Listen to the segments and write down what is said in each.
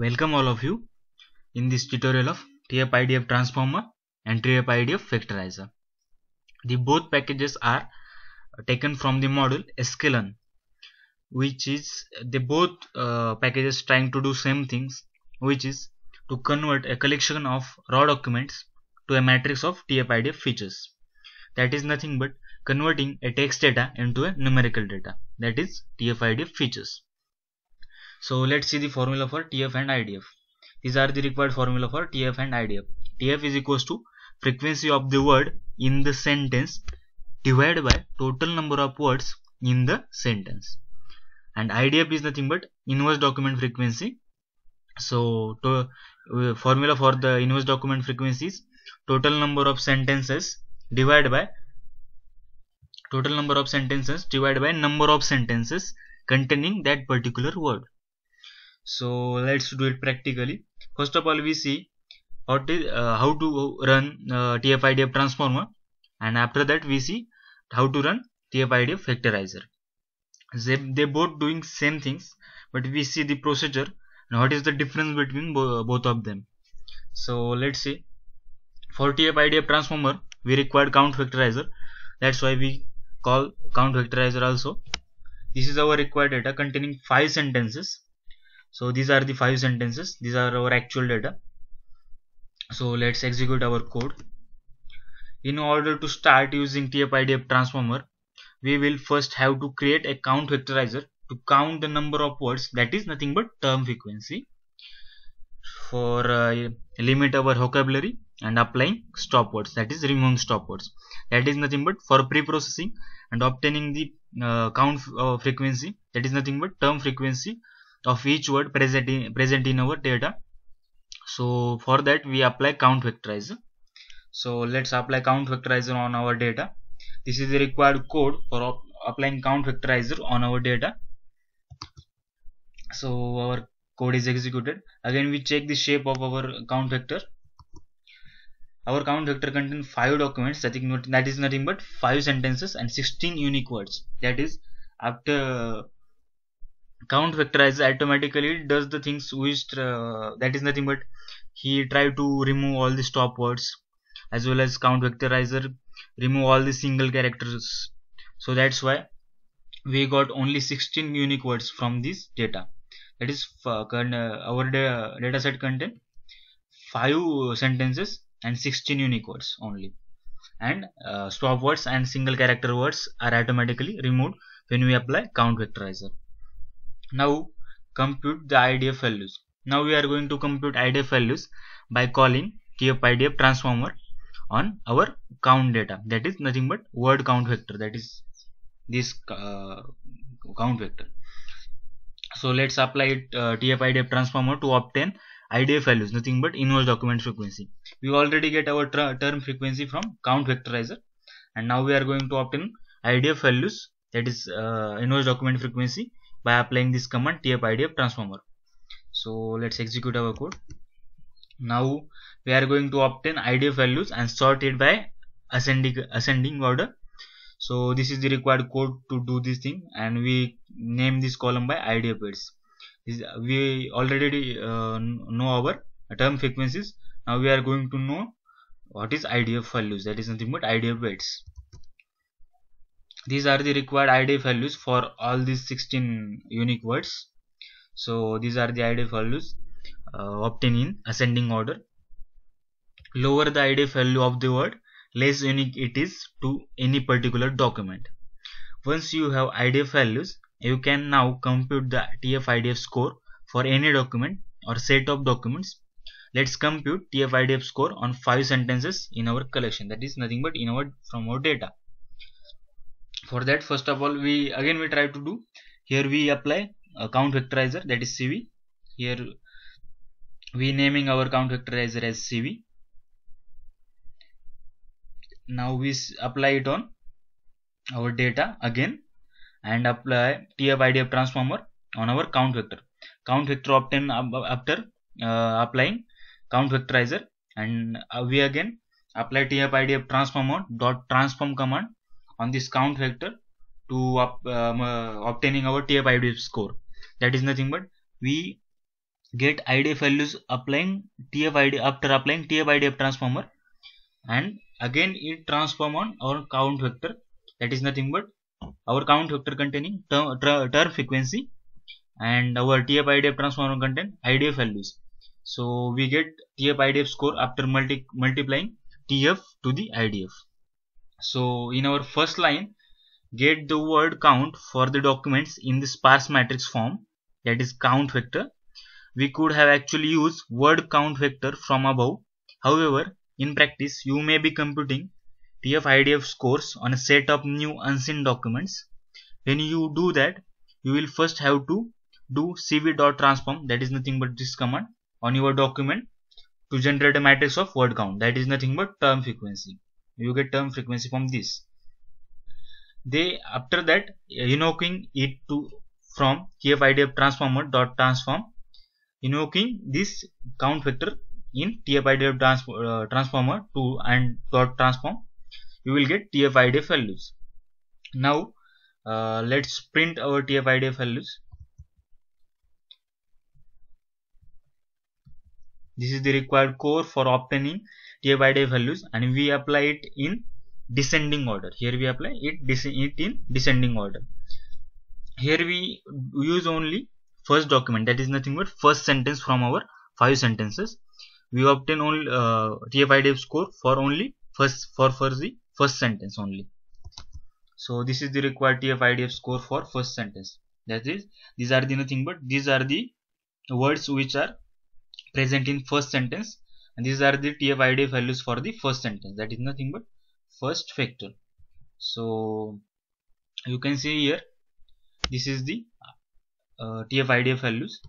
Welcome all of you in this tutorial of TF-IDF transformer and TF-IDF vectorizer. The both packages are taken from the module sklearn, which is the both packages trying to do same things, which is to convert a collection of raw documents to a matrix of TF-IDF features. That is nothing but converting a text data into a numerical data, that is TF-IDF features. So let's see the formula for TF and IDF. These are the required formula for TF and IDF. TF is equals to frequency of the word in the sentence divided by total number of words in the sentence. And IDF is nothing but inverse document frequency. So formula for the inverse document frequency is total number of sentences divided by number of sentences containing that particular word. So let's do it practically. First of all, we see how to run TF-IDF transformer, and after that we see how to run TF-IDF vectorizer. They both doing same things, but we see the procedure and what is the difference between both of them. So let's see. For TF-IDF transformer we required count vectorizer. That's why we call count vectorizer also. This is our required data containing 5 sentences. So these are the 5 sentences. These are our actual data. So let's execute our code. In order to start using TF-IDF transformer, we will first have to create a count vectorizer to count the number of words, that is nothing but term frequency, for limit our vocabulary and applying stop words, that is removing stop words. That is nothing but for pre-processing and obtaining the count frequency, that is nothing but term frequency of each word present in our data. So for that we apply count vectorizer. So let's apply count vectorizer on our data. This is the required code for applying count vectorizer on our data. So our code is executed. Again we check the shape of our count vector. Our count vector contains 5 documents, that is nothing but 5 sentences and 16 unique words. That is, after count vectorizer automatically does the things which that is nothing but he try to remove all the stop words, as well as count vectorizer remove all the single characters. So that's why we got only 16 unique words from this data. That is our data set contain 5 sentences and 16 unique words only, and stop words and single character words are automatically removed when we apply count vectorizer. Now compute the IDF values. Now we are going to compute IDF values by calling TF-IDF transformer on our count data, that is nothing but word count vector, that is this count vector. So let's apply it TF-IDF transformer to obtain IDF values, nothing but inverse document frequency. We already get our term frequency from count vectorizer, and now we are going to obtain IDF values, that is inverse document frequency, by applying this command TF-IDF transformer. So let's execute our code. Now we are going to obtain IDF values and sort it by ascending order. So this is the required code to do this thing, and we name this column by IDF weights. We already know our term frequencies. Now we are going to know what is IDF values, that is nothing but IDF weights. These are the required IDF values for all these 16 unique words. So these are the IDF values obtained in ascending order. Lower the IDF value of the word, less unique it is to any particular document. Once you have IDF values, you can now compute the TF-IDF score for any document or set of documents. Let's compute TF-IDF score on 5 sentences in our collection, that is nothing but from our data. For that, first of all, we try to do, here we apply a count vectorizer, that is CV. Here we naming our count vectorizer as CV. Now we apply it on our data again and apply TF-IDF transformer on our count vector. Count vector obtained after applying count vectorizer, and we again apply TF-IDF transformer dot transform command on this count vector to obtaining our TF-IDF score. That is nothing but we get IDF values applying TF-ID after applying TF-IDF transformer, and again it transform on our count vector, that is nothing but our count vector containing term frequency, and our TF-IDF transformer contain IDF values. So we get TF-IDF score after multiplying TF to the IDF. So in our first line, get the word count for the documents in the sparse matrix form, that is count vector. We could have actually used word count vector from above. However, in practice, you may be computing TF-IDF scores on a set of new unseen documents. When you do that, you will first have to do cv.transform, that is nothing but this command, on your document to generate a matrix of word count, that is nothing but term frequency. You get term frequency from this. They after that invoking it to from TF-IDF transformer dot transform, invoking this count vector in TF-IDF transformer to and dot transform, you will get TF-IDF values. Now let's print our TF-IDF values. This is the required core for obtaining TF-IDF values, and we apply it in descending order. Here we apply it in descending order. Here we use only first document, that is nothing but first sentence from our 5 sentences. We obtain only TF-IDF score for only for the first sentence only. So this is the required TF-IDF score for first sentence. That is, these are the nothing but these are the words which are present in first sentence, and these are the TF-IDF values for the first sentence, that is nothing but first vector. So you can see here, this is the TF-IDF values.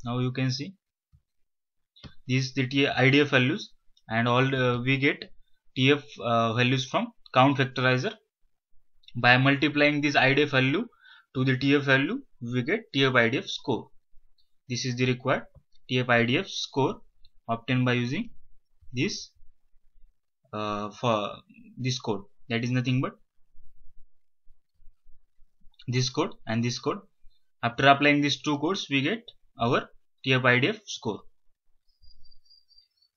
Now you can see these the TF-IDF values, and all we get TF values from count vectorizer. By multiplying this IDF value to the TF value, we get TF-IDF score. This is the required TF-IDF score obtained by using this for this code, that is nothing but this code and this code. After applying these two codes, we get our TF-IDF score.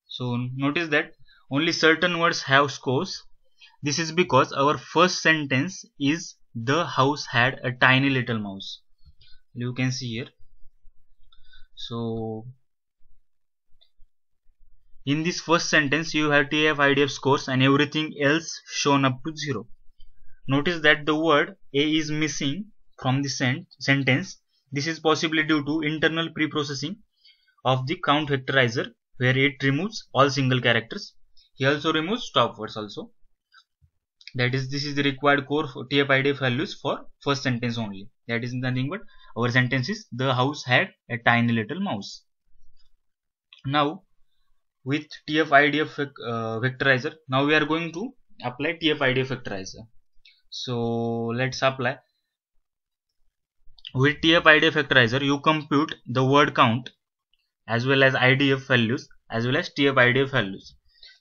So notice that only certain words have scores. This is because our first sentence is the house had a tiny little mouse. You can see here. So in this first sentence you have TF-IDF scores and everything else shown up to 0. Notice that the word A is missing from the sentence. This is possibly due to internal pre-processing of the count vectorizer, where it removes all single characters. He also removes stop words also. That is, this is the required core for TF-IDF values for first sentence only. That is nothing but our sentence is the house had a tiny little mouse. Now with TF-IDF vectorizer, now we are going to apply TF-IDF vectorizer. So let's apply. With TF-IDF vectorizer, you compute the word count as well as IDF values as well as TF-IDF values.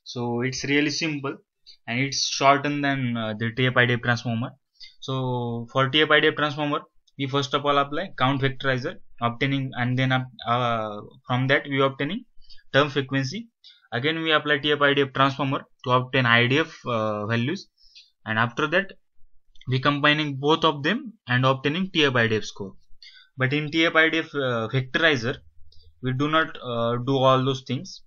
So it's really simple and it's shortened than the TF-IDF transformer. So for TF-IDF transformer, we first of all apply count vectorizer, obtaining, and then from that we obtaining term frequency. Again we apply TF-IDF transformer to obtain IDF values, and after that we combining both of them and obtaining TF-IDF score. But in TF-IDF vectorizer, we do not do all those things.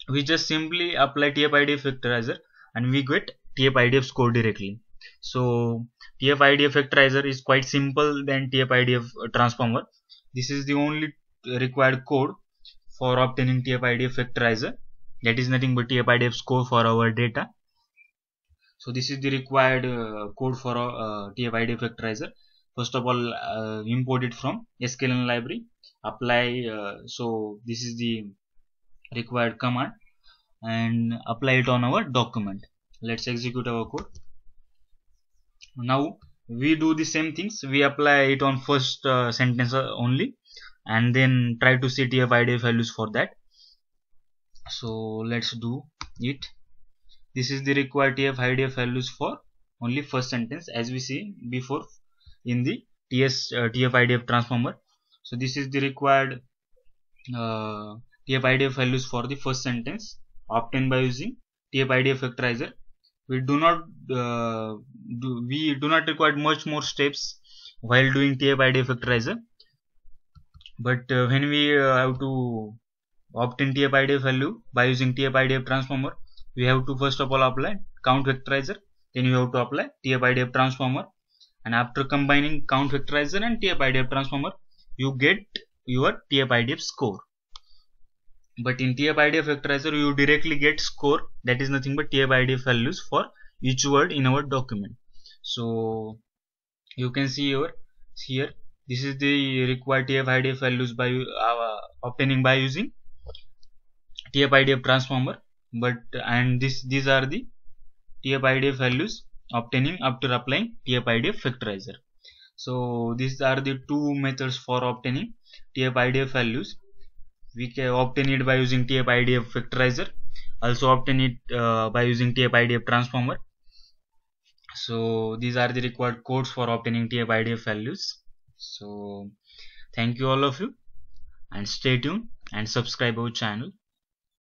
We just simply apply TF-IDF vectorizer and we get TF-IDF score directly. So TF-IDF vectorizer is quite simple than TF-IDF transformer. This is the only required code for obtaining TF-IDF vectorizer, that is nothing but TF-IDF score for our data. So this is the required code for TF-IDF vectorizer. First of all, import it from sklearn library, apply, so this is the required command, and apply it on our document. Let's execute our code. Now we do the same things, we apply it on first sentence only, and then try to see TF-IDF values for that. So let's do it. This is the required TF-IDF values for only first sentence, as we see before in the TF-IDF transformer. So this is the required TF-IDF values for the first sentence obtained by using TF-IDF factorizer. We do not require much more steps while doing TF-IDF factorizer, but when we have to obtain TF-IDF value by using TF-IDF transformer, we have to first of all apply count factorizer, then you have to apply TF-IDF transformer, and after combining count factorizer and TF-IDF transformer, you get your TF-IDF score. But in TF-IDF factorizer, you directly get score, that is nothing but TF-IDF values for each word in our document. So you can see here, this is the required TF-IDF values by obtaining by using TF-IDF transformer, and these are the TF-IDF values obtaining after applying TF-IDF factorizer. So these are the two methods for obtaining TF-IDF values. We can obtain it by using TF-IDF factorizer, also obtain it by using TF-IDF transformer. So these are the required codes for obtaining TF-IDF values. So thank you all of you, and stay tuned and subscribe our channel.